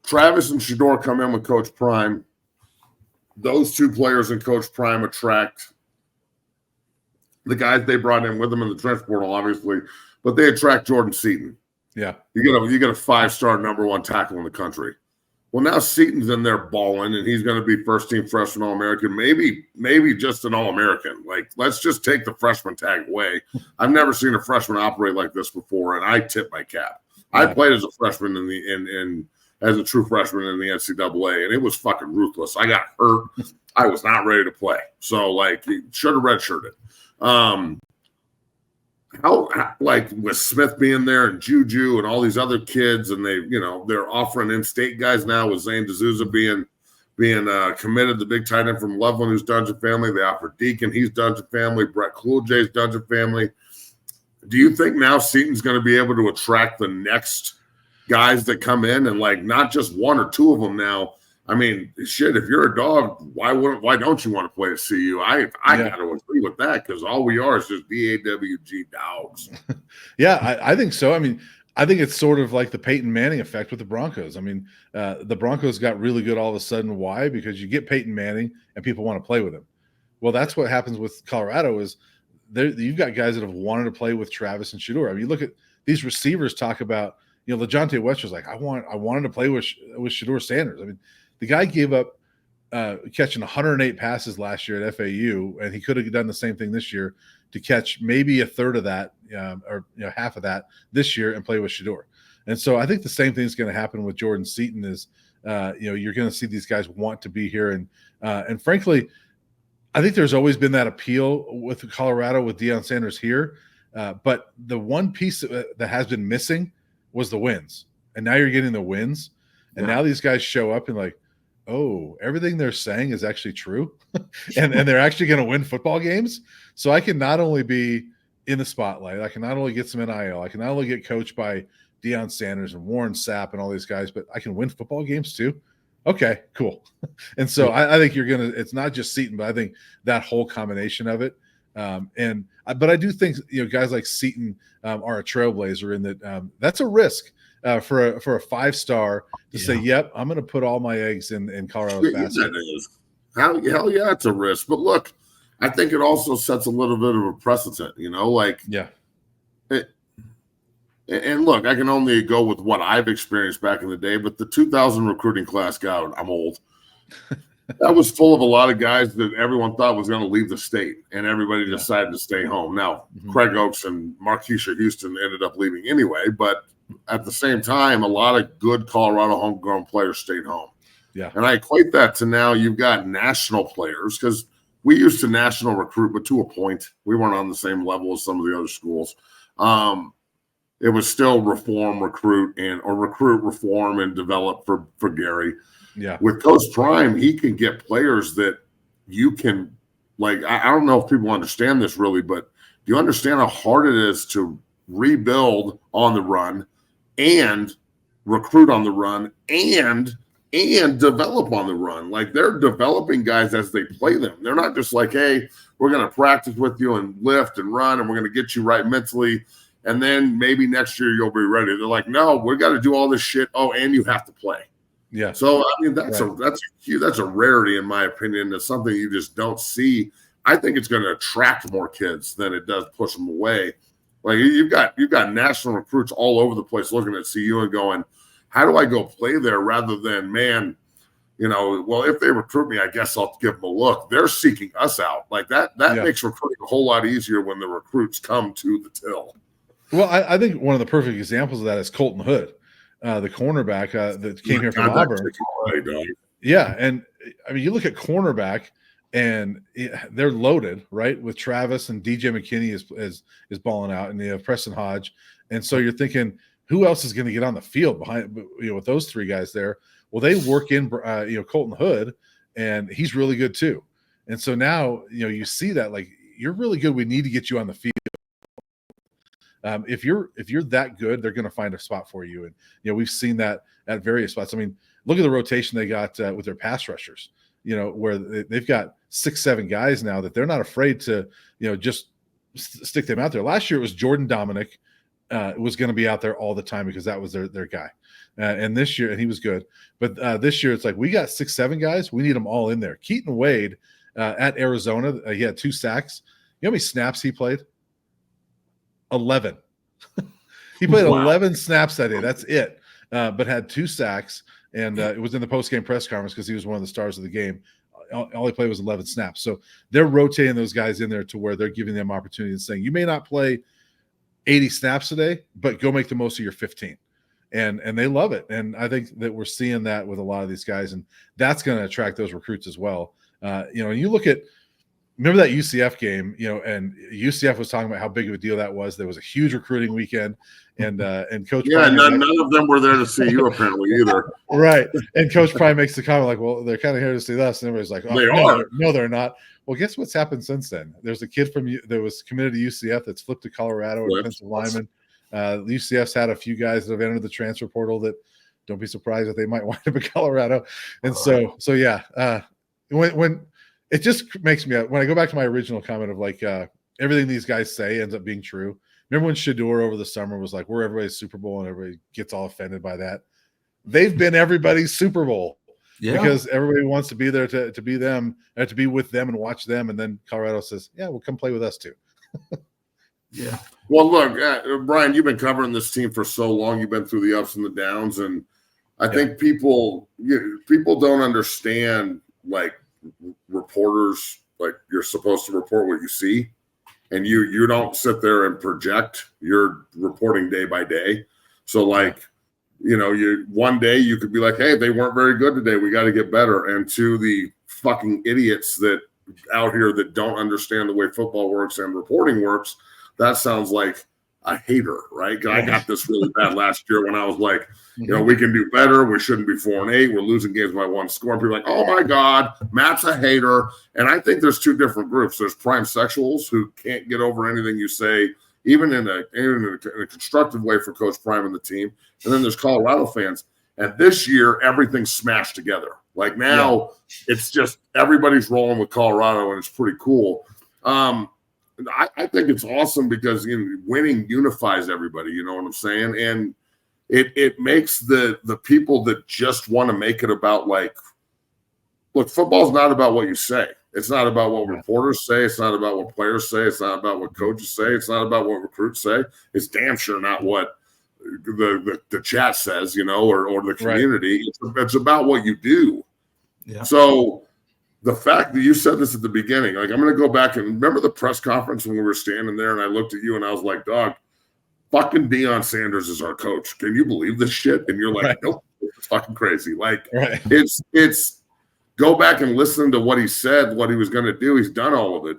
Travis and Shedeur come in with Coach Prime. Those two players and Coach Prime attract the guys they brought in with them in the transfer portal, obviously, but they attract Jordan Seaton. Yeah. You get a 5-star number 1 tackle in the country. Well, now Seaton's in there balling, and he's going to be first-team freshman All-American, maybe just an All-American. Like, let's just take the freshman tag away. I've never seen a freshman operate like this before, and I tip my cap. Yeah. I played as a freshman as a true freshman in the NCAA, and it was fucking ruthless. I got hurt. I was not ready to play. So, like, should have redshirted. How with Smith being there and Juju and all these other kids, and they're offering in-state guys now with Zane D'Souza being committed, the big tight end from Loveland who's Dungeon Family. They offered Deacon, he's Dungeon Family. Brett Coolidge's Dungeon Family. Do you think now Seaton's going to be able to attract the next guys that come in, and like not just 1 or 2 of them now? I mean, shit, if you're a dog, why don't you want to play at CU? I got to agree with that, because all we are is just DAWG dogs. Yeah, I think so. I mean, I think it's sort of like the Peyton Manning effect with the Broncos. I mean, the Broncos got really good all of a sudden. Why? Because you get Peyton Manning and people want to play with him. Well, that's what happens with Colorado is you've got guys that have wanted to play with Travis and Shedeur. I mean, you look at these receivers talk about, LeJonte West was like, I wanted to play with Shedeur Sanders. I mean, the guy gave up catching 108 passes last year at FAU, and he could have done the same thing this year to catch maybe a third of that or half of that this year and play with Shedeur. And so I think the same thing is going to happen with Jordan Seaton is, you're going to see these guys want to be here. And frankly, I think there's always been that appeal with Colorado with Deion Sanders here. But the one piece that has been missing was the wins. And now you're getting the wins. And now these guys show up and like, oh, everything they're saying is actually true. and they're actually going to win football games. So I can not only be in the spotlight, I can not only get some NIL, I can not only get coached by Deion Sanders and Warren Sapp and all these guys, but I can win football games too. Okay, cool. And so I think it's not just Seaton, but I think that whole combination of it. But I do think, guys like Seaton are a trailblazer in that that's a risk. For a 5-star to say, yep, I'm going to put all my eggs in Colorado's basket. Hell yeah, it's a risk. But look, I think it also sets a little bit of a precedent, And look, I can only go with what I've experienced back in the day, but the 2000 recruiting class, God, I'm old. That was full of a lot of guys that everyone thought was going to leave the state, and everybody decided to stay home. Now, Craig Oaks and Marquisha Houston ended up leaving anyway, but at the same time, a lot of good Colorado homegrown players stayed home. Yeah. And I equate that to now you've got national players, because we used to national recruit, but to a point. We weren't on the same level as some of the other schools. It was still recruit, reform, and develop for Gary. Yeah. With Coach Prime, he can get players that you can, like, I don't know if people understand this really, but do you understand how hard it is to rebuild on the run and recruit on the run and develop on the run? Like, they're developing guys as they play them. They're not just like, hey, we're going to practice with you and lift and run, and we're going to get you right mentally, and then maybe next year you'll be ready. They're like, no, we got to do all this shit. Oh, and you have to play. Yeah. So I mean, that's a rarity in my opinion. It's something you just don't see. I think it's going to attract more kids than it does push them away. Like, you've got national recruits all over the place looking at CU and going, how do I go play there, rather than, man, well, if they recruit me, I guess I'll give them a look. They're seeking us out. Like that makes recruiting a whole lot easier when the recruits come to the till. Well, I think one of the perfect examples of that is Colton Hood, the cornerback that came here from Auburn. Yeah, and I mean, you look at cornerback, and they're loaded, right? With Travis and DJ McKinney is balling out, and they have Preston Hodge, and so you're thinking, who else is going to get on the field behind with those three guys there? Well, they work in Colton Hood, and he's really good too. And so now you see that, like, you're really good. We need to get you on the field. If you're that good, they're going to find a spot for you. And we've seen that at various spots. I mean, look at the rotation they got with their pass rushers. Where they've got 6-7 guys now that they're not afraid to just stick them out there. Last year it was Jordan Dominic was going to be out there all the time because that was their guy. And this year, and he was good. But this year, it's like we got 6, 7 guys. We need them all in there. Keaton Wade at Arizona, he had 2 sacks. You know how many snaps he played? 11. He played 11 snaps that day. That's it. But had 2 sacks, and it was in the post-game press conference because he was one of the stars of the game. All he played was 11 snaps. So they're rotating those guys in there to where they're giving them opportunity and saying, you may not play 80 snaps today, but go make the most of your 15. And they love it. And I think that we're seeing that with a lot of these guys, and that's going to attract those recruits as well. You look at, remember that UCF game, and UCF was talking about how big of a deal that was. There was a huge recruiting weekend, and Coach. Yeah, none of them were there to see you apparently either. Right. And Coach Prime makes the comment like, well, they're kind of here to see us. And everybody's like, oh, they are. No, they're not. Well, guess what's happened since then? There's a kid that was committed to UCF that's flipped to Colorado, a defensive lineman. UCF's had a few guys that have entered the transfer portal that don't be surprised if they might wind up in Colorado. And so yeah, when it just makes me, when I go back to my original comment of like everything these guys say ends up being true. Remember when Shedeur over the summer was like, we're everybody's Super Bowl, and everybody gets all offended by that. They've been everybody's Super Bowl because everybody wants to be there to be them, to be with them and watch them. And then Colorado says, yeah, well, come play with us too. Yeah. Well, look, Brian, you've been covering this team for so long. You've been through the ups and the downs, and I think people don't understand, like, reporters, like, you're supposed to report what you see, and you don't sit there and project. You're reporting day by day. So, like, one day you could be like, hey, they weren't very good today, we got to get better. And to the fucking idiots that out here that don't understand the way football works and reporting works, that sounds like a hater, right? I got this really bad last year when I was like, we can do better. We shouldn't be 4-8. We're losing games by 1 score. And people are like, oh my God, Matt's a hater. And I think there's 2 different groups. There's prime sexuals who can't get over anything you say, even in a constructive way for Coach Prime and the team. And then there's Colorado fans. And this year, everything's smashed together. Like now, it's just everybody's rolling with Colorado, and it's pretty cool. I think it's awesome because winning unifies everybody. You know what I'm saying? And it makes the people that just want to make it about, like, look, football's not about what you say. It's not about what reporters say. It's not about what players say. It's not about what coaches say. It's not about what recruits say. It's damn sure not what the chat says, or the community. Right. It's about what you do. Yeah. So the fact that you said this at the beginning, like, I'm going to go back and remember the press conference when we were standing there and I looked at you and I was like, dog, fucking Deion Sanders is our coach. Can you believe this shit? And you're like, nope, it's fucking crazy. Like, it's go back and listen to what he said, what he was going to do. He's done all of it.